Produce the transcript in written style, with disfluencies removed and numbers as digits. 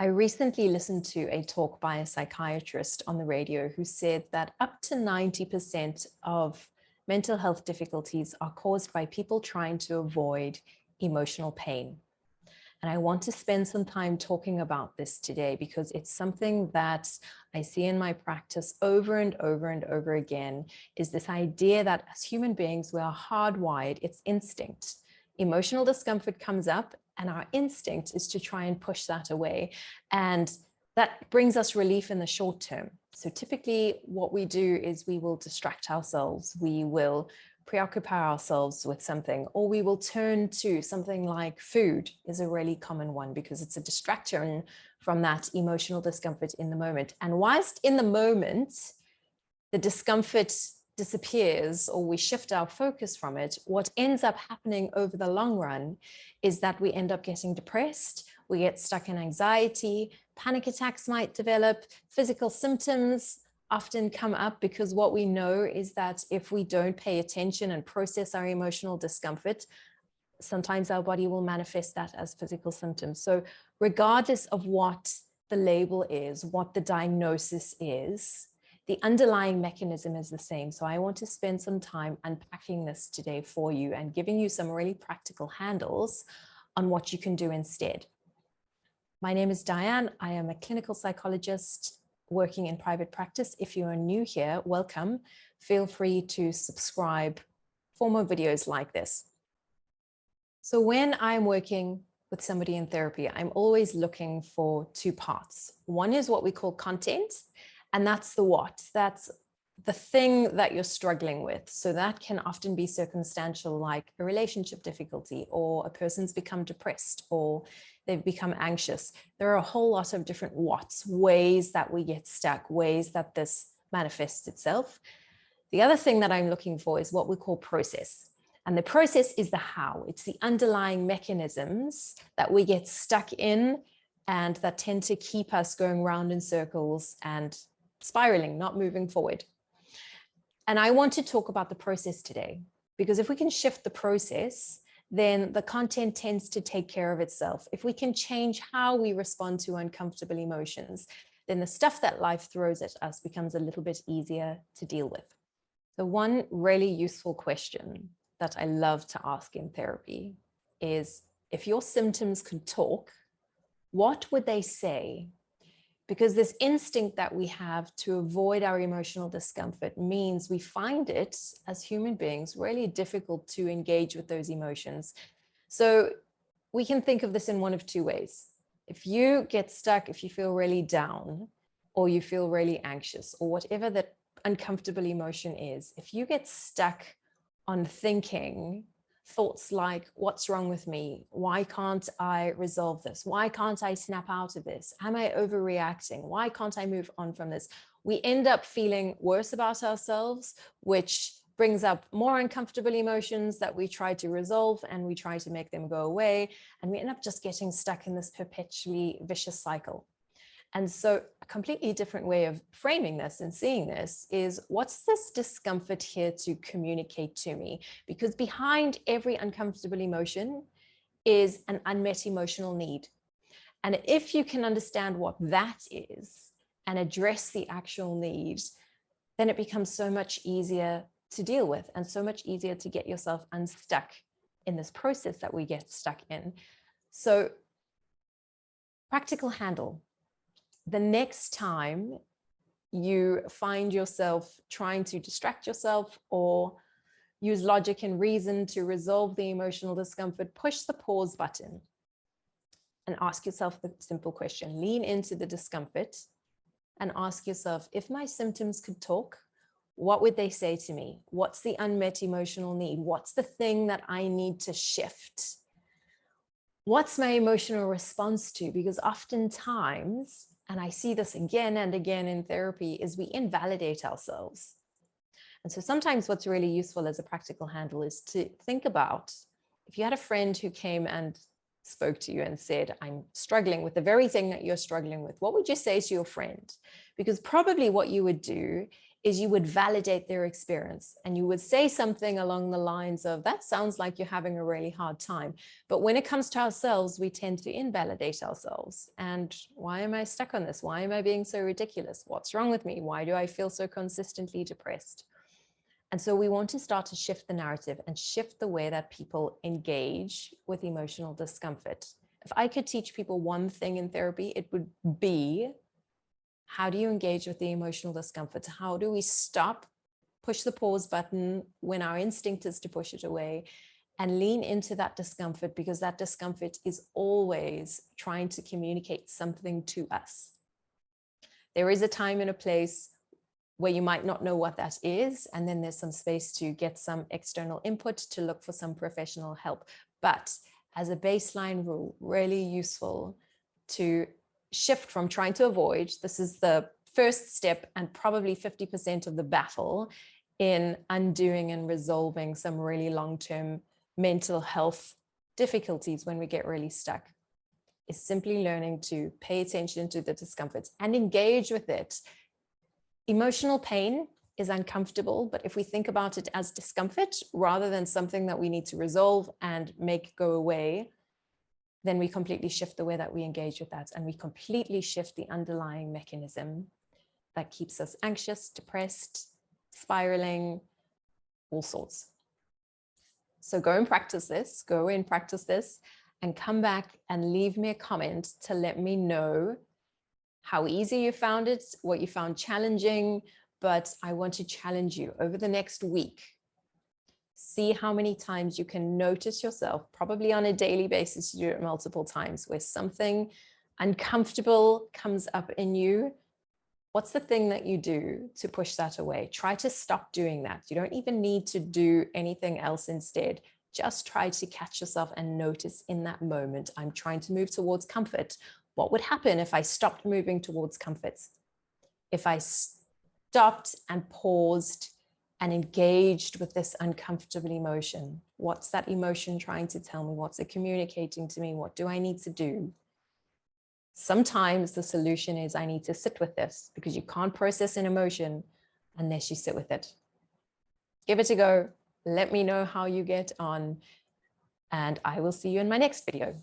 I recently listened to a talk by a psychiatrist on the radio who said that up to 90% of mental health difficulties are caused by people trying to avoid emotional pain. And I want to spend some time talking about this today because it's something that I see in my practice over and over and over again, is this idea that as human beings, we are hardwired, it's instinct. Emotional discomfort comes up and our instinct is to try and push that away. And that brings us relief in the short term. So typically what we do is we will distract ourselves. We will preoccupy ourselves with something, or we will turn to something like food is a really common one because it's a distraction from that emotional discomfort in the moment. And whilst in the moment, the discomfort disappears or we shift our focus from it, what ends up happening over the long run is that we end up getting depressed, we get stuck in anxiety, panic attacks might develop, physical symptoms often come up because what we know is that if we don't pay attention and process our emotional discomfort, sometimes our body will manifest that as physical symptoms. So regardless of what the label is, what the diagnosis is, the underlying mechanism is the same. So I want to spend some time unpacking this today for you and giving you some really practical handles on what you can do instead. My name is Dianne. I am a clinical psychologist working in private practice. If you are new here, welcome. Feel free to subscribe for more videos like this. So when I'm working with somebody in therapy, I'm always looking for two parts. One is what we call content, and that's the what. That's the thing that you're struggling with. So that can often be circumstantial, like a relationship difficulty, or a person's become depressed, or they've become anxious. There are a whole lot of different whats, ways that we get stuck, ways that this manifests itself. The other thing that I'm looking for is what we call process. And the process is the how. It's the underlying mechanisms that we get stuck in and that tend to keep us going round in circles and spiraling, not moving forward. And I want to talk about the process today, because if we can shift the process, then the content tends to take care of itself. If we can change how we respond to uncomfortable emotions, then the stuff that life throws at us becomes a little bit easier to deal with. So one really useful question that I love to ask in therapy is, if your symptoms could talk, what would they say? Because this instinct that we have to avoid our emotional discomfort means we find it as human beings really difficult to engage with those emotions. So we can think of this in one of two ways. If you get stuck, if you feel really down, or you feel really anxious, or whatever that uncomfortable emotion is, if you get stuck on thinking thoughts like, what's wrong with me? Why can't I resolve this? Why can't I snap out of this? Am I overreacting? Why can't I move on from this? We end up feeling worse about ourselves, which brings up more uncomfortable emotions that we try to resolve and we try to make them go away. And we end up just getting stuck in this perpetually vicious cycle. And so a completely different way of framing this and seeing this is, what's this discomfort here to communicate to me? Because behind every uncomfortable emotion is an unmet emotional need. And if you can understand what that is and address the actual need, then it becomes so much easier to deal with and so much easier to get yourself unstuck in this process that we get stuck in. So practical handle. The next time you find yourself trying to distract yourself or use logic and reason to resolve the emotional discomfort, push the pause button and ask yourself the simple question. Lean into the discomfort and ask yourself, if my symptoms could talk, what would they say to me? What's the unmet emotional need? What's the thing that I need to shift? What's my emotional response to? Because oftentimes, and I see this again and again in therapy, is we invalidate ourselves. And so sometimes what's really useful as a practical handle is to think about, if you had a friend who came and spoke to you and said, I'm struggling with the very thing that you're struggling with, what would you say to your friend? Because probably what you would do is you would validate their experience and you would say something along the lines of, that sounds like you're having a really hard time. But when it comes to ourselves, we tend to invalidate ourselves. And why am I stuck on this? Why am I being so ridiculous? What's wrong with me? Why do I feel so consistently depressed? And so we want to start to shift the narrative and shift the way that people engage with emotional discomfort. If I could teach people one thing in therapy, it would be, how do you engage with the emotional discomfort? How do we stop, push the pause button when our instinct is to push it away, and lean into that discomfort, because that discomfort is always trying to communicate something to us. There is a time and a place where you might not know what that is, and then there's some space to get some external input, to look for some professional help. But as a baseline rule, really useful to shift from trying to avoid. This is the first step and probably 50% of the battle in undoing and resolving some really long-term mental health difficulties when we get really stuck, is simply learning to pay attention to the discomfort and engage with it. Emotional pain is uncomfortable, but if we think about it as discomfort rather than something that we need to resolve and make go away, then we completely shift the way that we engage with that, and we completely shift the underlying mechanism that keeps us anxious, depressed, spiraling, all sorts. So go and practice this, and come back and leave me a comment to let me know how easy you found it, what you found challenging. But I want to challenge you over the next week. See how many times you can notice yourself, probably on a daily basis, you do it multiple times, where something uncomfortable comes up in you. What's the thing that you do to push that away? Try to stop doing that. You don't even need to do anything else instead. Just try to catch yourself and notice in that moment, I'm trying to move towards comfort. What would happen if I stopped moving towards comfort? If I stopped and paused and engaged with this uncomfortable emotion? What's that emotion trying to tell me? What's it communicating to me? What do I need to do? Sometimes the solution is I need to sit with this, because you can't process an emotion unless you sit with it. Give it a go. Let me know how you get on, and I will see you in my next video.